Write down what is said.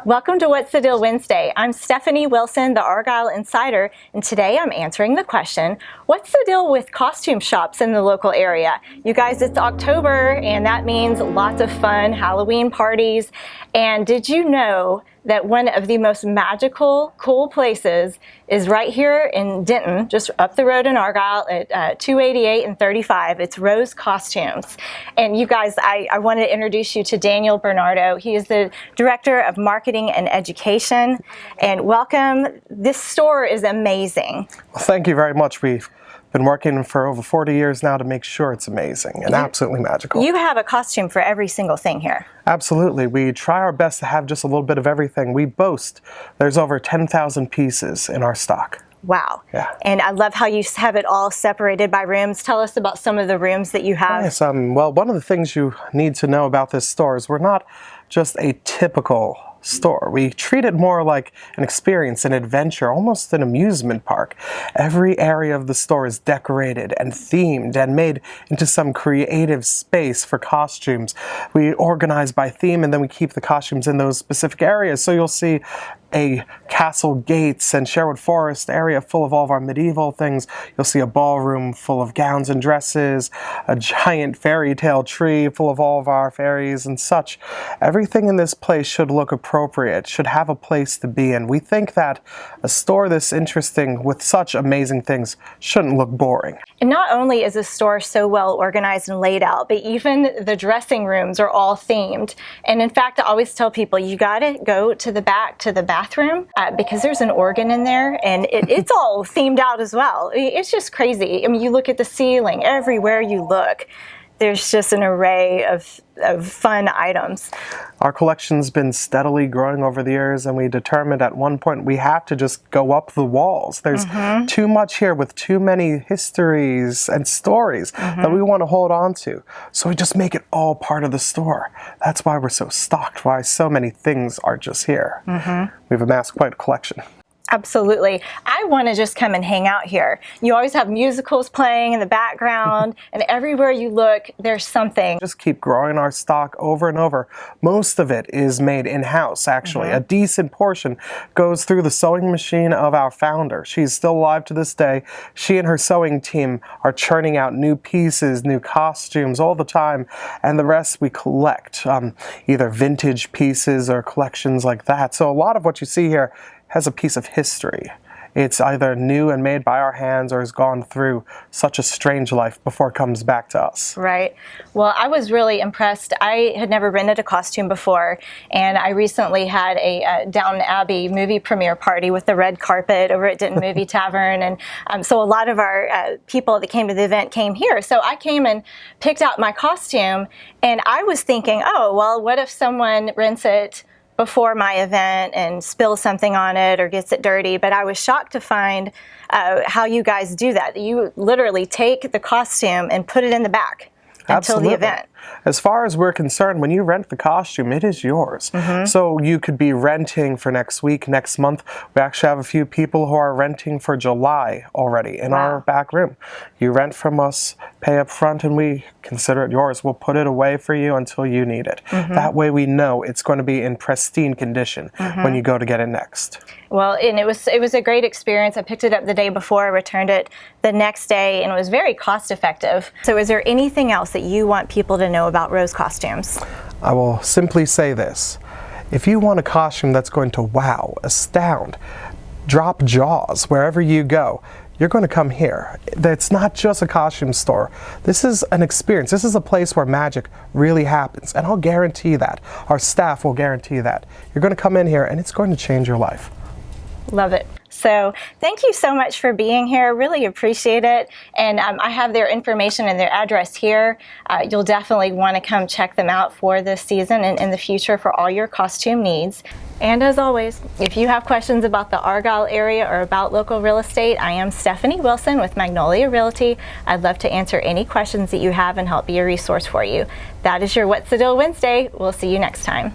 Welcome to What's the Deal Wednesday. I'm Stephanie Wilson, the Argyle Insider, and today I'm answering the question, what's the deal with costume shops in the local area? You guys, it's October, and that means lots of fun Halloween parties. And did you know that one of the most magical, cool places is right here in Denton, just up the road in Argyle at 288 and 35. It's Rose Costumes. And you guys, I want to introduce you to Daniel Bernardo. He is the Director of Marketing and Education. And welcome. This store is amazing. Well, thank you very much. We've been working for over 40 years now to make sure it's amazing and absolutely magical. You have a costume for every single thing here. Absolutely. We try our best to have just a little bit of everything. We boast there's over 10,000 pieces in our stock. Wow. Yeah. And I love how you have it all separated by rooms. Tell us about some of the rooms that you have. Yes, well, one of the things you need to know about this store is we're not just a typical store. We treat it more like an experience, an adventure, almost an amusement park. Every area of the store is decorated and themed and made into some creative space for costumes. We organize by theme and then we keep the costumes in those specific areas. So you'll see a castle gates and Sherwood Forest area full of all of our medieval things. You'll see a ballroom full of gowns and dresses, a giant fairy tale tree full of all of our fairies and such. Everything in this place should look appropriate, should have a place to be in. We think that a store this interesting with such amazing things shouldn't look boring. And not only is the store so well organized and laid out, but even the dressing rooms are all themed. And in fact, I always tell people, you gotta go to the back, to the bathroom, because there's an organ in there and it's all themed out as well. It's just crazy. I mean, you look at the ceiling, everywhere you look, there's just an array of fun items. Our collection's been steadily growing over the years, and we determined at one point we have to just go up the walls. There's too much here with too many histories and stories that we want to hold on to. So we just make it all part of the store. That's why we're so stocked, why so many things are just here. We've amassed quite a collection. Absolutely. I want to just come and hang out here. You always have musicals playing in the background, and everywhere you look, there's something. Just keep growing our stock over and over. Most of it is made in-house, actually. A decent portion goes through the sewing machine of our founder. She's still alive to this day. She and her sewing team are churning out new pieces, new costumes all the time, and the rest we collect, either vintage pieces or collections like that. So a lot of what you see here has a piece of history. It's either new and made by our hands or has gone through such a strange life before it comes back to us. Right. Well, I was really impressed. I had never rented a costume before, and I recently had a Downton Abbey movie premiere party with the red carpet over at Denton Movie Tavern, and so a lot of our people that came to the event came here. So I came and picked out my costume, and I was thinking, oh, well, what if someone rents it before my event and spills something on it or gets it dirty? But I was shocked to find how you guys do that. You literally take the costume and put it in the back until the event. As far as we're concerned, when you rent the costume, it is yours. So you could be renting for next week, next month. We actually have a few people who are renting for July already in our back room. You rent from us, pay up front, and we consider it yours. We'll put it away for you until you need it. That way we know it's going to be in pristine condition when you go to get it next. Well, and it was a great experience. I picked it up the day before, returned it the next day, and it was very cost effective. So is there anything else that you want people to know about Rose Costumes? I will simply say this. If you want a costume that's going to wow, astound, drop jaws wherever you go, you're going to come here. It's not just a costume store. This is an experience. This is a place where magic really happens, and I'll guarantee that. Our staff will guarantee that. You're going to come in here and it's going to change your life. Love it. So thank you so much for being here. Really appreciate it. And I have their information and their address here. You'll definitely want to come check them out for this season and in the future for all your costume needs. And as always, if you have questions about the Argyle area or about local real estate, I am Stephanie Wilson with Magnolia Realty. I'd love to answer any questions that you have and help be a resource for you. That is your What's the Deal Wednesday. We'll see you next time.